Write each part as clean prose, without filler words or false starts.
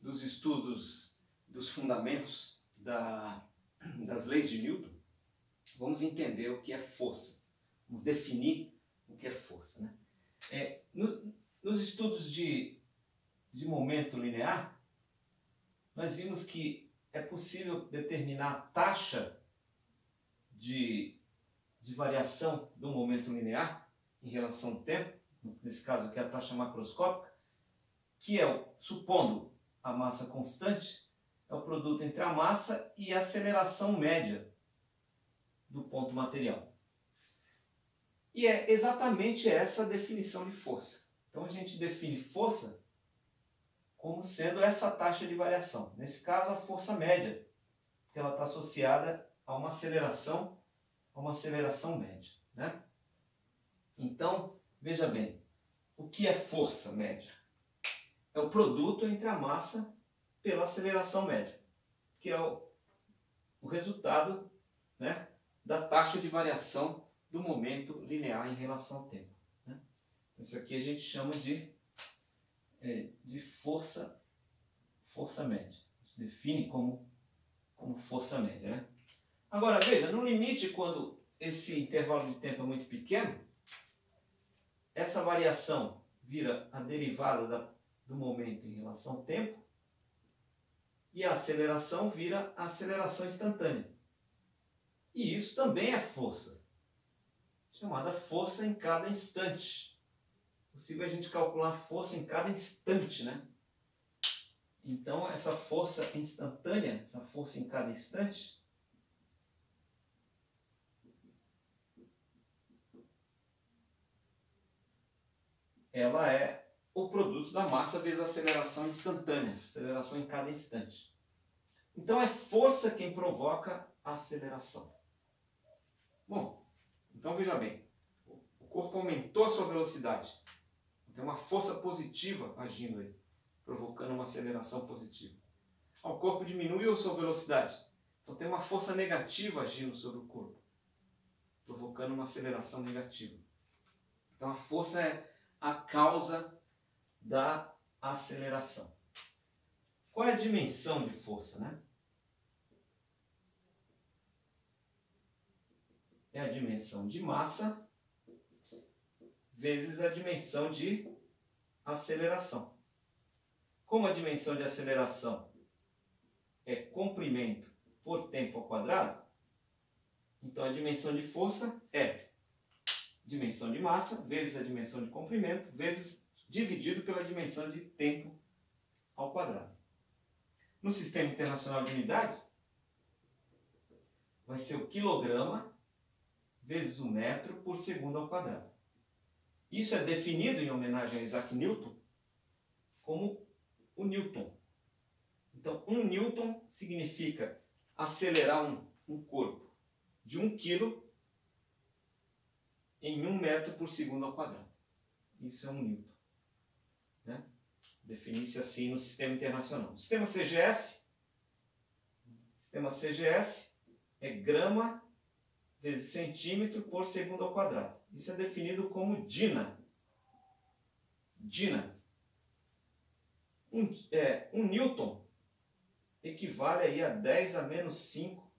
dos estudos dos fundamentos das leis de Newton, vamos entender o que é força. Vamos definir o que é força, né? Nos estudos de momento linear, nós vimos que é possível determinar a taxa de variação do momento linear em relação ao tempo, nesse caso aqui a taxa macroscópica, que é, supondo a massa constante, é o produto entre a massa e a aceleração média do ponto material. E é exatamente essa a definição de força. Então a gente define força como sendo essa taxa de variação. Nesse caso, a força média, porque ela está associada a uma aceleração média, né? Então, veja bem, o que é força média? É o produto entre a massa pela aceleração média, que é o resultado, né, da taxa de variação do momento linear em relação ao tempo, né? Então, isso aqui a gente chama de força média. Se define como força média, né? Agora, veja, no limite, quando esse intervalo de tempo é muito pequeno, essa variação vira a derivada do momento em relação ao tempo e a aceleração vira a aceleração instantânea. E isso também é força, chamada força em cada instante. É possível a gente calcular a força em cada instante, né? Então, essa força instantânea, essa força em cada instante, ela é o produto da massa vezes a aceleração instantânea, aceleração em cada instante. Então, é força quem provoca a aceleração. Bom, então veja bem, o corpo aumentou a sua velocidade, tem uma força positiva agindo aí, provocando uma aceleração positiva. O corpo diminuiu a sua velocidade, então tem uma força negativa agindo sobre o corpo, provocando uma aceleração negativa. Então a força é a causa da aceleração. Qual é a dimensão de força, né? É a dimensão de massa vezes a dimensão de aceleração. Como a dimensão de aceleração é comprimento por tempo ao quadrado, então a dimensão de força é dimensão de massa vezes a dimensão de comprimento vezes dividido pela dimensão de tempo ao quadrado. No Sistema Internacional de Unidades, vai ser o quilograma vezes o metro por segundo ao quadrado. Isso é definido em homenagem a Isaac Newton como o Newton. Então, 1 Newton significa acelerar um corpo de 1 kg em 1 metro por segundo ao quadrado. Isso é 1 Newton, né? Define-se assim no Sistema Internacional. O Sistema CGS é grama vezes centímetro por segundo ao quadrado. Isso é definido como Dina. Um Newton equivale aí a 10 a menos 5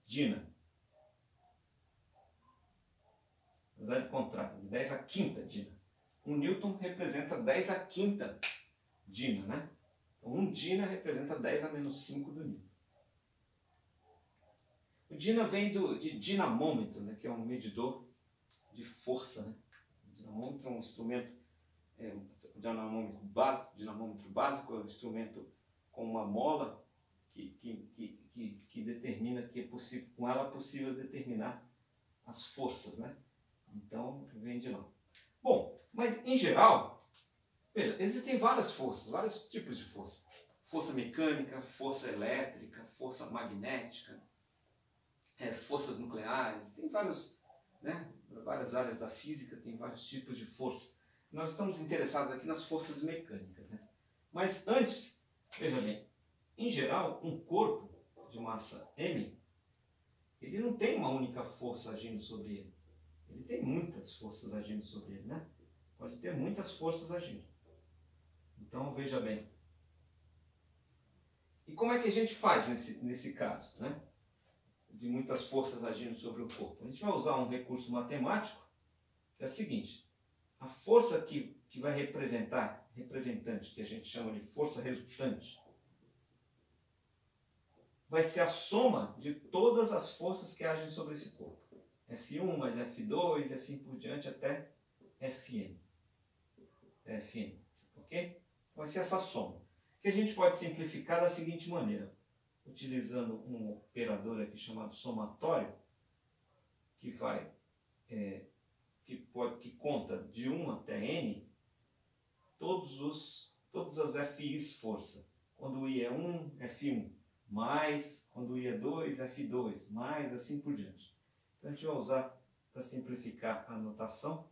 Dina. Na verdade, contrário, 10 a quinta Dina. 1 Newton representa 10 a quinta Dina, né? Então, 1 Dina representa 10 a menos 5 do Newton. O Dina vem de dinamômetro, né, que é um medidor de força, né? O dinamômetro é um instrumento, dinamômetro básico é um instrumento com uma mola que determina, que é possível, com ela é possível determinar as forças, né? Então, vem de lá. Bom, mas em geral, veja, existem várias forças, vários tipos de força. Força mecânica, força elétrica, força magnética, forças nucleares, tem vários, né? Várias áreas da física tem vários tipos de força. Nós estamos interessados aqui nas forças mecânicas, né? Mas antes, veja bem, em geral, um corpo de massa m, ele não tem uma única força agindo sobre ele. Ele tem muitas forças agindo sobre ele, né? Pode ter muitas forças agindo. Então, veja bem. E como é que a gente faz nesse caso, né? De muitas forças agindo sobre o corpo? A gente vai usar um recurso matemático, que é o seguinte. A força que vai representante, que a gente chama de força resultante, vai ser a soma de todas as forças que agem sobre esse corpo. F1 mais F2 e assim por diante até Fn. Fn, ok? Vai ser essa soma. Que a gente pode simplificar da seguinte maneira, utilizando um operador aqui chamado somatório, que conta de 1 até n todas as FIs força. Quando o I é 1, F1, mais, quando o I é 2, F2, mais, assim por diante. Então a gente vai usar, para simplificar a notação,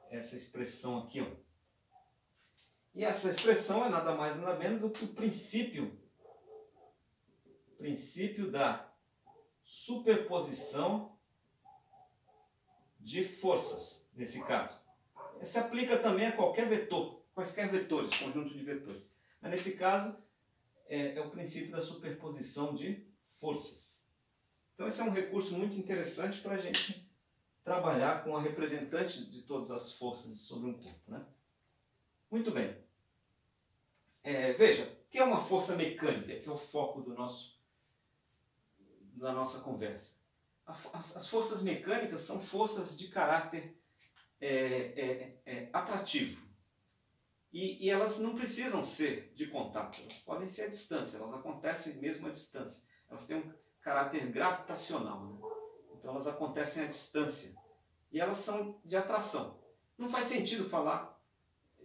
essa expressão aqui, ó. E essa expressão é nada mais nada menos do que o princípio da superposição de forças, nesse caso. Se aplica também a qualquer vetor, quaisquer vetores, conjunto de vetores. Mas nesse caso, é o princípio da superposição de forças. Então esse é um recurso muito interessante para a gente trabalhar com a representante de todas as forças sobre um corpo, né? Muito bem. Veja, o que é uma força mecânica, que é o foco da nossa conversa? As forças mecânicas são forças de caráter atrativo. E elas não precisam ser de contato, elas podem ser à distância, elas acontecem mesmo à distância. Elas têm um caráter gravitacional, né? Então elas acontecem à distância. E elas são de atração. Não faz sentido falar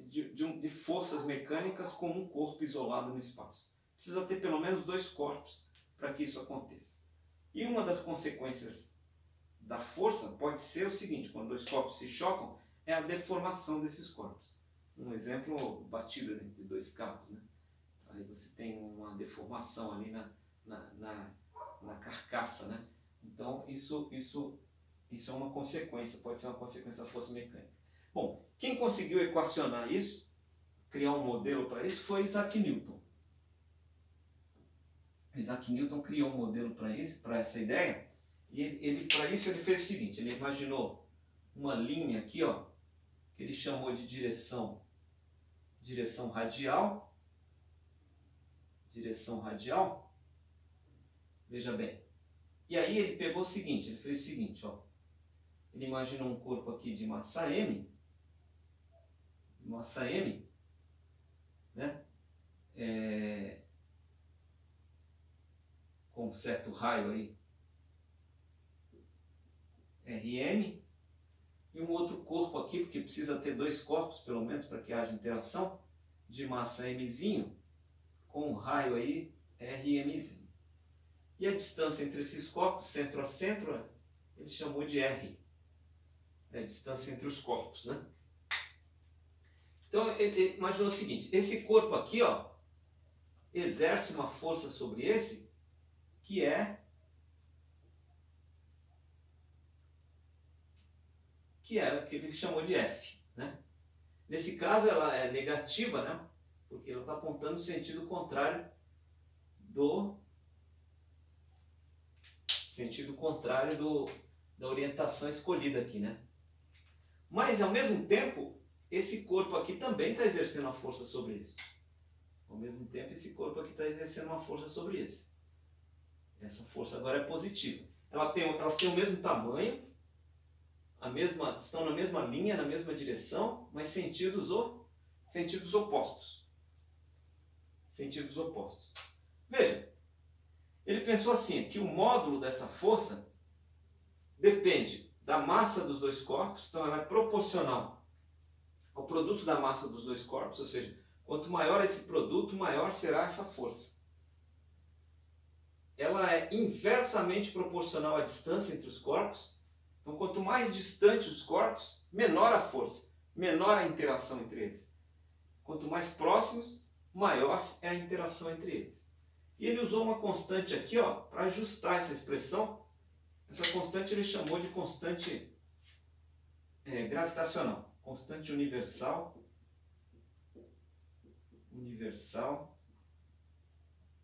de forças mecânicas com um corpo isolado no espaço. Precisa ter pelo menos 2 corpos para que isso aconteça. E uma das consequências da força pode ser o seguinte, quando 2 corpos se chocam, é a deformação desses corpos. Um exemplo, batida entre 2 carros, né? Aí você tem uma deformação ali na carcaça, né? Então isso é uma consequência, pode ser uma consequência da força mecânica. Bom, quem conseguiu equacionar isso, criar um modelo para isso, foi Isaac Newton. Isaac Newton criou um modelo para essa ideia, e para isso ele fez o seguinte, ele imaginou uma linha aqui, ó, que ele chamou de direção radial, veja bem. E aí ele pegou o seguinte, ele fez o seguinte, ó, ele imaginou um corpo aqui de massa M, né? Com um certo raio aí, Rm, e um outro corpo aqui, porque precisa ter 2 corpos, pelo menos, para que haja interação, de massa Mzinho, com um raio aí, Rmzinho. E a distância entre esses corpos, centro a centro, ele chamou de R. É a distância entre os corpos, né? Então, ele imaginou o seguinte, esse corpo aqui, ó, exerce uma força sobre esse, que é o que ele chamou de F, né? Nesse caso ela é negativa, né? Porque ela está apontando no sentido contrário da orientação escolhida aqui, né? Mas ao mesmo tempo, esse corpo aqui também está exercendo uma força sobre esse. Ao mesmo tempo, esse corpo aqui está exercendo uma força sobre esse. Essa força agora é positiva. Elas têm o mesmo tamanho, estão na mesma linha, na mesma direção, mas sentidos opostos. Sentidos opostos. Veja, ele pensou assim, que o módulo dessa força depende da massa dos 2 corpos, então ela é proporcional ao produto da massa dos 2 corpos, ou seja, quanto maior esse produto, maior será essa força. Ela é inversamente proporcional à distância entre os corpos. Então, quanto mais distante os corpos, menor a força, menor a interação entre eles. Quanto mais próximos, maior é a interação entre eles. E ele usou uma constante aqui, ó, para ajustar essa expressão. Essa constante ele chamou de constante gravitacional, constante universal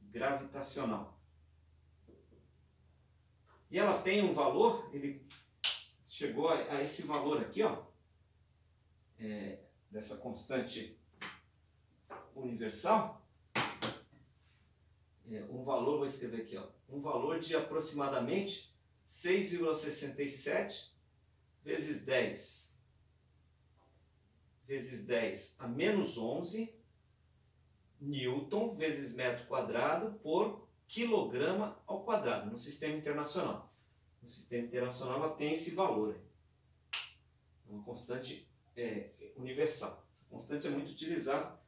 gravitacional. E ela tem um valor, ele chegou a esse valor aqui, ó, dessa constante universal, um valor, vou escrever aqui, ó, um valor de aproximadamente 6,67 vezes 10 a menos 11 Newton vezes metro quadrado por quilograma ao quadrado no sistema internacional. No sistema internacional ela tem esse valor, uma constante universal. Essa constante é muito utilizada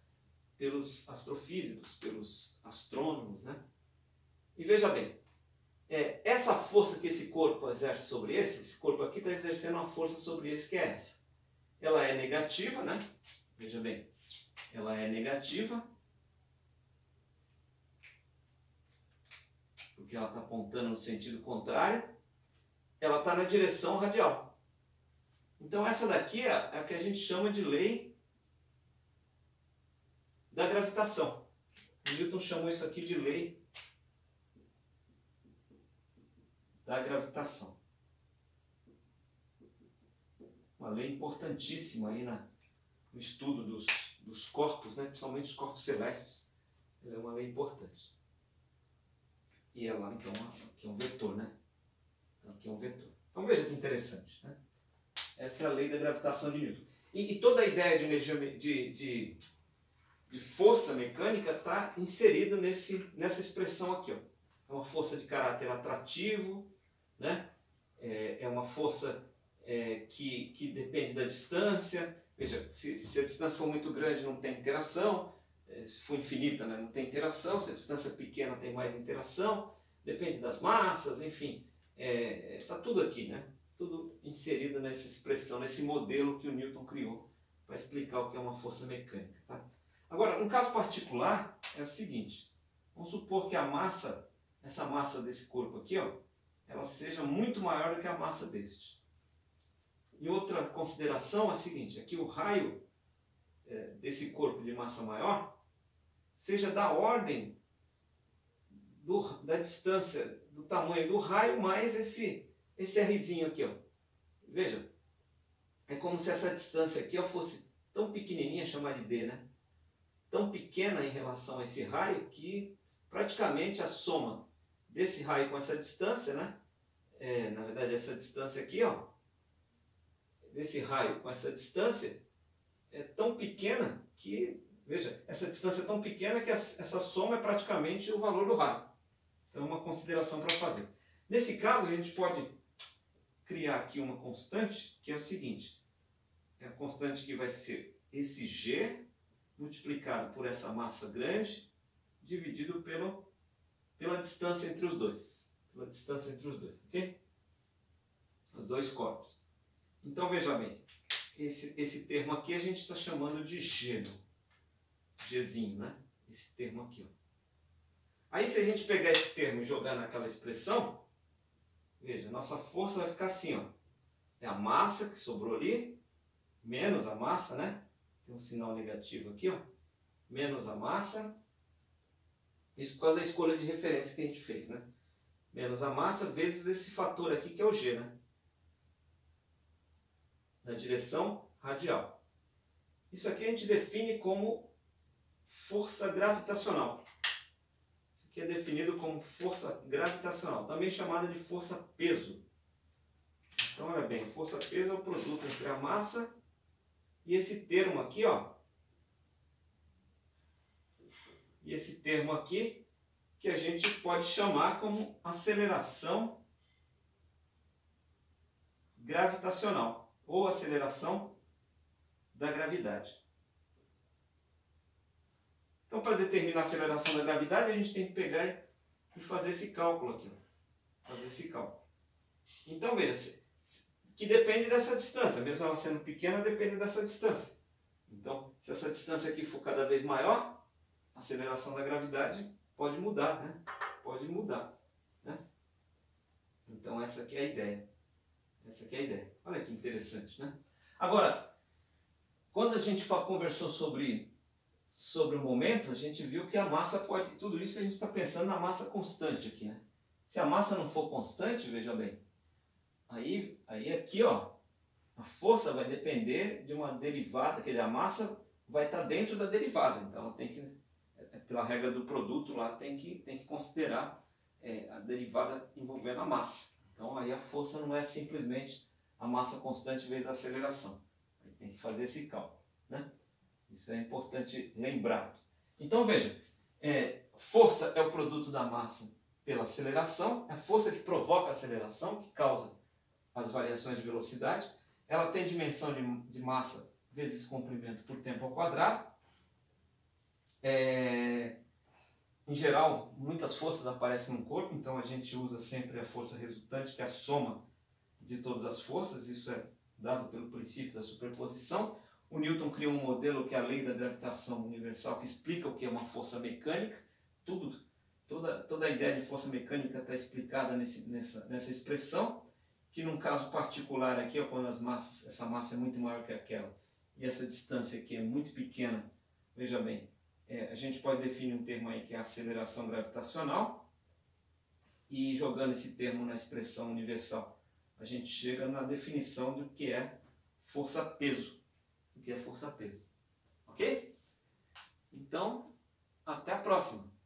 pelos astrofísicos, pelos astrônomos, né? E veja bem, essa força que esse corpo exerce sobre esse corpo aqui está exercendo uma força sobre esse que é essa. Ela é negativa, né? Veja bem, ela é negativa, porque ela está apontando no sentido contrário, ela está na direção radial. Então essa daqui é a que a gente chama de lei da gravitação. O Newton chamou isso aqui de lei da gravitação. Uma lei importantíssima aí no estudo dos corpos, né? Principalmente os corpos celestes. Ela é uma lei importante. E ela, então, aqui é um vetor, né? Então, aqui é um vetor. Então veja que interessante, né? Essa é a lei da gravitação de Newton. E toda a ideia de energia, de força mecânica está inserida nessa expressão aqui, ó. É uma força de caráter atrativo, né? É uma força que depende da distância. Veja, se a distância for muito grande não tem interação, se for infinita, né, não tem interação, se a distância é pequena tem mais interação, depende das massas, enfim, está tudo aqui, né? Tudo inserido nessa expressão, nesse modelo que o Newton criou para explicar o que é uma força mecânica. Tá? Agora, um caso particular é o seguinte, vamos supor que essa massa desse corpo aqui, ó, ela seja muito maior do que a massa deste. E outra consideração é a seguinte, é que o raio desse corpo de massa maior seja da ordem da distância, do tamanho do raio, mais esse Rzinho aqui, ó. Veja, é como se essa distância aqui ó, fosse tão pequenininha, chamar de D, né? Tão pequena em relação a esse raio que praticamente a soma desse raio com essa distância, né? Na verdade, essa distância aqui, ó, desse raio com essa distância é tão pequena que, veja, essa distância é tão pequena que essa soma é praticamente o valor do raio. Então, uma consideração para fazer. Nesse caso, a gente pode criar aqui uma constante, que é o seguinte, é a constante que vai ser esse G multiplicado por essa massa grande, dividido pela distância entre os dois. Pela distância entre os dois, ok? Os dois corpos. Então, veja bem, esse termo aqui a gente está chamando de G, né? Gzinho, né? Esse termo aqui, ó. Aí, se a gente pegar esse termo e jogar naquela expressão, veja, nossa força vai ficar assim, ó. É a massa que sobrou ali, menos a massa, né? Tem um sinal negativo aqui, ó. Menos a massa. Isso por causa da escolha de referência que a gente fez, né? Menos a massa vezes esse fator aqui que é o G, né? Na direção radial. Isso aqui a gente define como força gravitacional. Isso aqui é definido como força gravitacional, também chamada de força-peso. Então, olha bem, força-peso é o produto entre a massa e esse termo aqui, ó. E esse termo aqui, que a gente pode chamar como aceleração gravitacional, ou aceleração da gravidade. Então, para determinar a aceleração da gravidade, a gente tem que pegar e fazer esse cálculo aqui. Ó. Fazer esse cálculo. Então, veja, que depende dessa distância. Mesmo ela sendo pequena, depende dessa distância. Então, se essa distância aqui for cada vez maior, a aceleração da gravidade pode mudar, né? Pode mudar, né? Então, essa aqui é a ideia. Essa aqui é a ideia. Olha que interessante, né? Agora, quando a gente conversou sobre o momento, a gente viu que a massa pode... Tudo isso a gente está pensando na massa constante aqui, né? Se a massa não for constante, veja bem, aí aqui, ó, a força vai depender de uma derivada, quer dizer, a massa vai estar dentro da derivada, então ela tem que, pela regra do produto lá, tem que considerar a derivada envolvendo a massa. Então aí a força não é simplesmente a massa constante vezes a aceleração. Aí tem que fazer esse cálculo, né? Isso é importante lembrar. Então veja, força é o produto da massa pela aceleração, é a força que provoca a aceleração, que causa as variações de velocidade. Ela tem dimensão de massa vezes comprimento por tempo ao quadrado. Em geral, muitas forças aparecem no corpo, então a gente usa sempre a força resultante, que é a soma de todas as forças. Isso é dado pelo princípio da superposição. O Newton criou um modelo que é a lei da gravitação universal, que explica o que é uma força mecânica. Toda a ideia de força mecânica está explicada nessa expressão, que num caso particular aqui, quando essa massa é muito maior que aquela, e essa distância aqui é muito pequena, veja bem, a gente pode definir um termo aí que é a aceleração gravitacional, e jogando esse termo na expressão universal, a gente chega na definição do que é força-peso. O que é força-peso. Ok? Então, até a próxima!